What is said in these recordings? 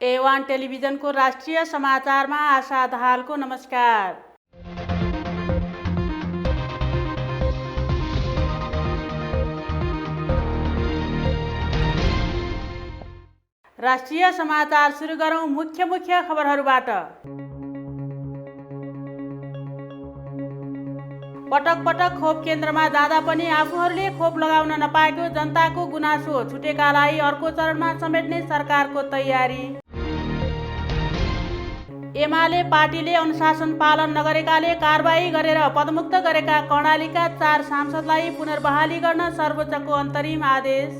A1 टेलिभिजनको राष्ट्रिय समाचारमा आशा दाहालको नमस्कार। राष्ट्रिय समाचार सुरु गरौं मुख्य खबरहरूबाट। पटक पटक खोप केन्द्रमा जाँदा पनि आफूहरूले खोप लगाउन नपाएको जनताको गुनासो, छुटेकालाई अर्को चरणमा समेट्ने सरकारको तयारी। एमाले पार्टीले अनुशासन पालन नगरेकाले कारबाही गरेर पदमुक्त गरेका कर्णालीका 4 सांसदलाई पुनर्बहाली गर्न सर्वोच्चको अन्तरिम आदेश।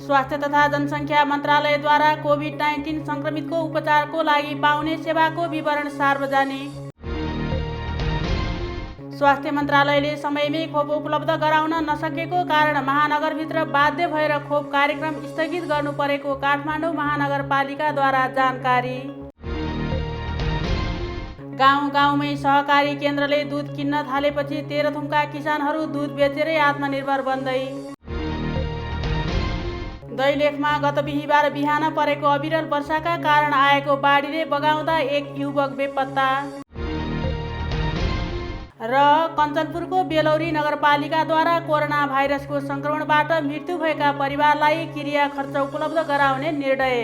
स्वास्थ्य तथा जनसङ्ख्या मन्त्रालयद्वारा कोभिड-19 संक्रमितको उपचारको लागि पाउने सेवाको विवरण सार्वजनिक। स्वास्थ्य मन्त्रालयले समयमै खोप उपलब्ध गराउन नसकेको कारण महानगरभित्र बाध्य भएर खोप कार्यक्रम स्थगित गर्नु परेको काठमाडौँ महानगरपालिकाद्वारा जानकारी। गाउँ-गाउँमै सहकारी केन्द्रले दुध किन्न थालेपछि तेह्रथुमका किसानहरू दुध बेचेरै आत्मनिर्भर बन्दै। दैलेखमा गत बिहीबार बिहान परेको अविरल वर्षाका कारण आएको बाढीले बगाउँदा एक युवक बेपत्ता। र कञ्चनपुरको बेलौरी नगरपालिकाद्वारा कोरोना भाइरसको संक्रमणबाट मृत्यु भएका परिवारलाई क्रिया खर्च उपलब्ध गराउने निर्णय।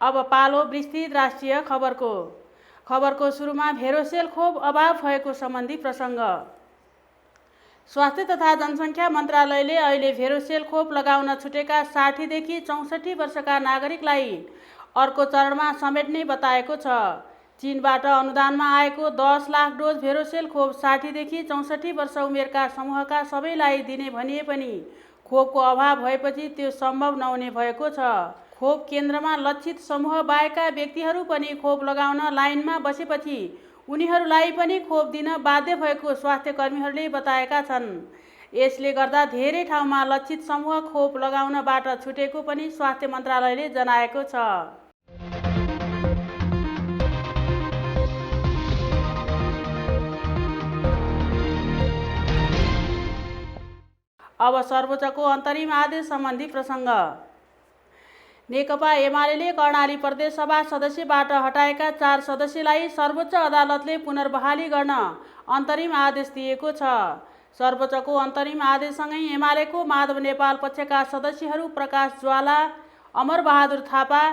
अब पालो विस्तृत राष्ट्रिय खबरको सुरुमा भेरोसेल खोप अभाव भएको सम्बन्धी प्रसङ्ग। स्वास्थ्य तथा जनसङ्ख्या मन्त्रालयले अहिले भेरोसेल खोप लगाउन छुटेका 60 देखि 64 वर्षका नागरिकलाई अर्को चरणमा समेट्ने बताएको छ। चीनबाट अनुदानमा आएको 10 लाख डोज भेरोसेल खोप 60 देखि 64 वर्ष उमेरका समूहका सबैलाई दिने भनिए पनि खोपको अभाव भएपछि त्यो सम्भव नहुने भएको छ। खोप केन्द्रमा लक्षित समूह बाहेकका व्यक्तिहरू पनि खोप लगाउन लाइनमा बसेपछि उनीहरूलाई पनि खोप दिन बाध्य भएको स्वास्थ्य कर्मीहरूले बताएका छन्। यसले गर्दा धेरै ठाउँमा लक्षित समूह खोप लगाउनबाट छुटेको पनि स्वास्थ्य मन्त्रालयले जनाएको छ। अब सर्वोच्चको अन्तरिम आदेश सम्बन्धी प्रसङ्ग। नेकपा एमाले कर्णाली प्रदेश सभा सदस्यबाट हटाएका 4 सदस्यलाई सर्वोच्च अदालतले पुनर्बहाली गर्न अन्तरिम आदेश दिएको छ। सर्वोच्चको अन्तरिम आदेशसँगै एमालेको माधव नेपाल पक्षका सदस्यहरू प्रकाश ज्वाला, अमरबहादुर थापा,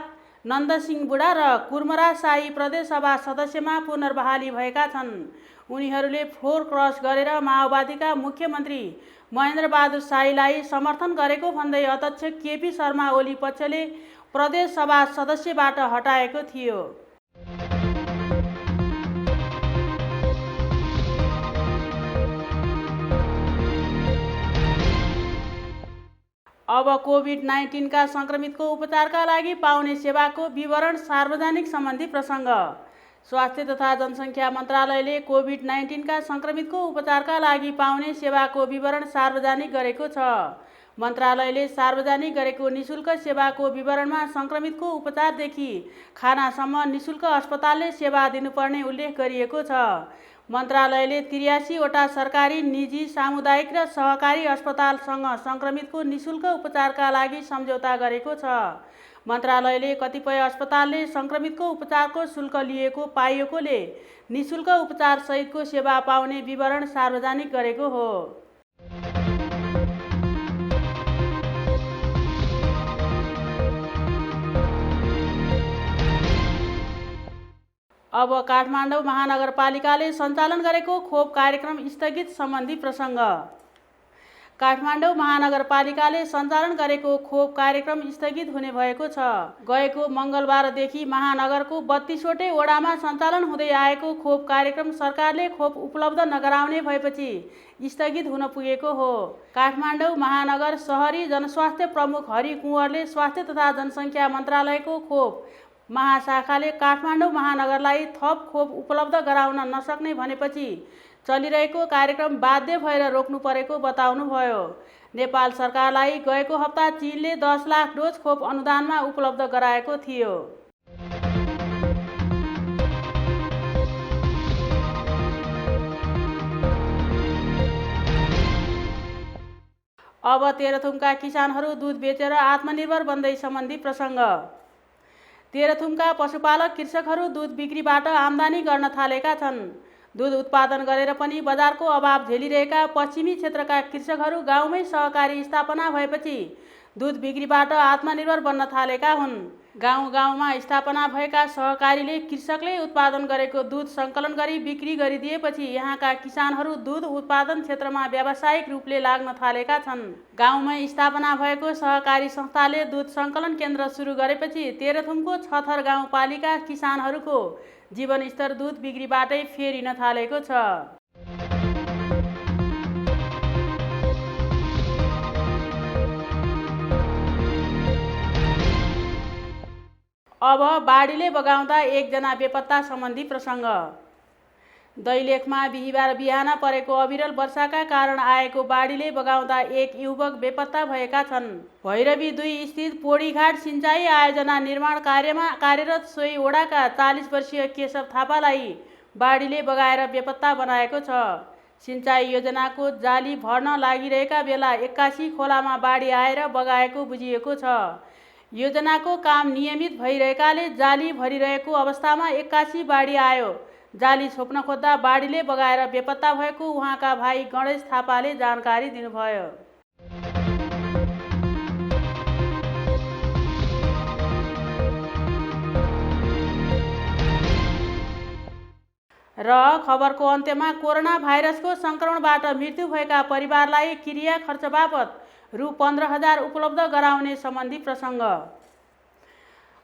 नन्दसिंह बुढा र कुर्मरा शाही प्रदेश सभा सदस्यमा पुनर्बहाली भएका छन्। उनीहरूले फ्लोर क्रस गरेर माओवादीका मुख्यमन्त्री महेन्द्रबहादुर शाहीलाई समर्थन गरेको भन्दै अध्यक्ष केपी शर्मा ओली पक्षले प्रदेश सभा सदस्यबाट हटाएको थियो। अब कोभिड-19 का संक्रमितको उपचारका लागि पाउने सेवाको विवरण सार्वजनिक सम्बन्धी प्रसङ्ग। स्वास्थ्य तथा जनसङ्ख्या मन्त्रालयले कोभिड-19 का संक्रमितको उपचारका लागि पाउने सेवाको विवरण सार्वजनिक गरेको छ। मन्त्रालयले सार्वजनिक गरेको निशुल्क सेवाको विवरणमा संक्रमितको उपचारदेखि खानासम्म निशुल्क अस्पतालले सेवा दिनुपर्ने उल्लेख गरिएको छ। मन्त्रालयले 83 वटा सरकारी, निजी, सामुदायिक र सहकारी अस्पतालसँग संक्रमितको निशुल्क उपचारका लागि सम्झौता गरेको छ। मन्त्रालयले कतिपय अस्पतालले संक्रमितको उपचारको शुल्क लिएको पाइएकोले निशुल्क उपचार सहितको सेवा पाउने विवरण सार्वजनिक गरेको हो। अब काठमाडौँ महानगरपालिकाले सञ्चालन गरेको खोप कार्यक्रम स्थगित सम्बन्धी प्रसङ्ग। काठमाडौँ महानगरपालिकाले सञ्चालन गरेको खोप कार्यक्रम स्थगित हुने भएको छ। गएको मङ्गलबारदेखि महानगरको 32 वटै वडामा सञ्चालन हुँदै आएको खोप कार्यक्रम सरकारले खोप उपलब्ध नगराउने भएपछि स्थगित हुन पुगेको हो। काठमाडौँ महानगर सहरी जनस्वास्थ्य प्रमुख हरि कुँवरले स्वास्थ्य तथा जनसङ्ख्या मन्त्रालयको खोप महाशाखाले काठमाडौँ महानगरलाई थप खोप उपलब्ध गराउन नसक्ने भनेपछि चलिरहेको कार्यक्रम बाध्य भएर रोक्नु परेको बताउनुभयो। नेपाल सरकारलाई गएको हप्ता चीनले 10 लाख डोज खोप अनुदानमा उपलब्ध गराएको थियो। अब तेह्रथुमका किसानहरू दुध बेचेर आत्मनिर्भर बन्दै सम्बन्धी प्रसङ्ग। तेह्रथुमका पशुपालक कृषकहरू दुध बिक्रीबाट आम्दानी गर्न थालेका छन्। दुध उत्पादन गरेर पनि बजारको अभाव झेलिरहेका पश्चिमी क्षेत्रका कृषकहरू गाउँमै सहकारी स्थापना भएपछि दुध बिक्रीबाट आत्मनिर्भर बन्न थालेका हुन्। गाउँ गाउँमा स्थापना भएका सहकारीले कृषकले उत्पादन गरेको दुध सङ्कलन गरी बिक्री गरिदिएपछि यहाँका किसानहरू दुध उत्पादन क्षेत्रमा व्यावसायिक रूपले लाग्न थालेका छन्। गाउँमै स्थापना भएको सहकारी संस्थाले दुध सङ्कलन केन्द्र सुरु गरेपछि तेह्रथुमको छथर गाउँपालिका किसानहरूको जीवनस्तर दुध बिक्रीबाटै फेरिन थालेको छ। अब बाढीले बगाउँदा एकजना बेपत्ता सम्बन्धी प्रसङ्ग। दैलेखमा बिहिबार बिहान परेको अविरल वर्षाका कारण आएको बाढीले बगाउँदा एक युवक बेपत्ता भएका छन्। भैरवी 2 स्थित पोडीघाट सिँचाइ आयोजना निर्माण कार्यमा कार्यरत सोही वडाका 40 वर्षीय केशव थापालाई बाढीले बगाएर बेपत्ता बनाएको छ। सिँचाइ योजनाको जाली भर्न लागिरहेका बेला 81 खोलामा बाढी आएर बगाएको बुझिएको छ। योजनाको काम नियमित भइरहेकाले जाली भरिरहेको अवस्थामा 81 बाढी आयो। जाली छोप्न खोज्दा बाढीले बगाएर बेपत्ता भएको उहाँका भाइ गणेश थापाले जानकारी दिनुभयो। र खबरको अन्त्यमा कोरोना भाइरसको सङ्क्रमणबाट मृत्यु भएका परिवारलाई क्रिया खर्च बापत रु 15,000 उपलब्ध गराउने सम्बन्धी प्रसङ्ग।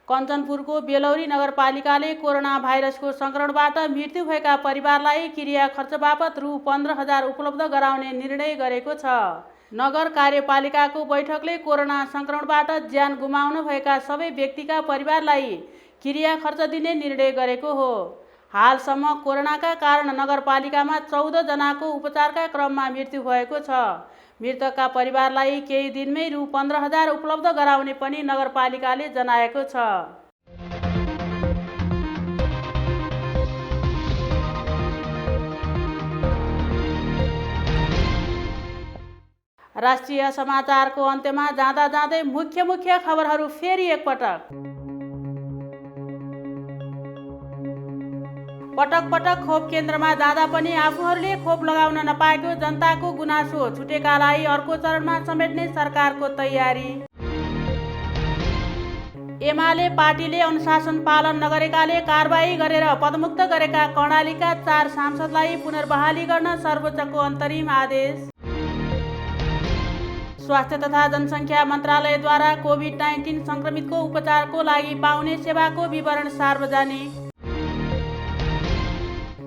कञ्चनपुरको बेलौरी नगरपालिकाले कोरोना भाइरसको सङ्क्रमणबाट मृत्यु भएका परिवारलाई क्रिया खर्च बापत रु 15,000 उपलब्ध गराउने निर्णय गरेको छ। नगर कार्यपालिकाको बैठकले कोरोना सङ्क्रमणबाट ज्यान गुमाउनु भएका सबै व्यक्तिका परिवारलाई क्रिया खर्च दिने निर्णय गरेको हो। हालसम्म कोरोनाका कारण नगरपालिकामा 14 जनाको उपचारका क्रममा मृत्यु भएको छ। मृतकका परिवारलाई केही दिनमै रु 15,000 उपलब्ध गराउने पनि नगरपालिकाले जनाएको छ। राष्ट्रिय समाचारको अन्त्यमा जाँदा जाँदै मुख्य खबरहरू फेरि एकपटक। पटक खोप केन्द्रमा जाँदा पनि आफूहरूले खोप लगाउन नपाएको जनताको गुनासो, छुटेकालाई अर्को चरणमा समेट्ने सरकारको तयारी। एमाले पार्टीले अनुशासन पालन नगरेकाले कारबाही गरेर पदमुक्त गरेका कर्णालीका 4 सांसदलाई पुनर्बहाली गर्न सर्वोच्चको अन्तरिम आदेश। स्वास्थ्य तथा जनसङ्ख्या मन्त्रालयद्वारा कोभिड-19 सङ्क्रमितको उपचारको लागि पाउने सेवाको विवरण सार्वजनिक।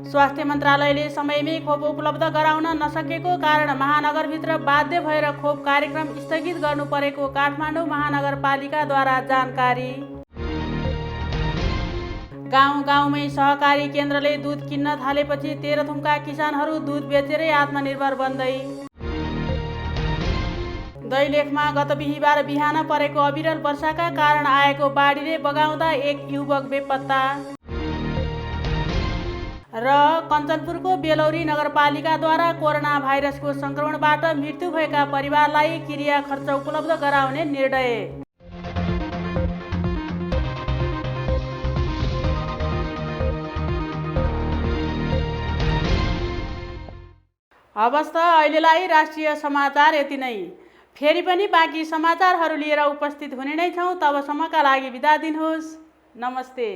स्वास्थ्य मन्त्रालयले समयमै खोप उपलब्ध गराउन नसकेको कारण महानगरभित्र बाध्य भएर खोप कार्यक्रम स्थगित गर्नु परेको काठमाडौँ महानगरपालिकाद्वारा जानकारी। गाउँ गाउँमै सहकारी केन्द्रले दुध किन्न थालेपछि तेह्रथुमका किसानहरू दुध बेचेरै आत्मनिर्भर बन्दै। दैलेखमा गत बिहिबार बिहान परेको अविरल वर्षाका कारण आएको बाढीले बगाउँदा एक युवक बेपत्ता। र कञ्चनपुरको बेलौरी नगरपालिकाद्वारा कोरोना भाइरसको सङ्क्रमणबाट मृत्यु भएका परिवारलाई क्रिया खर्च उपलब्ध गराउने निर्णय। हवस् त अहिलेलाई राष्ट्रिय समाचार यति नै। फेरि पनि बाँकी समाचारहरू लिएर उपस्थित हुने नै छौँ। तबसम्मका लागि बिदा दिनुहोस्। नमस्ते।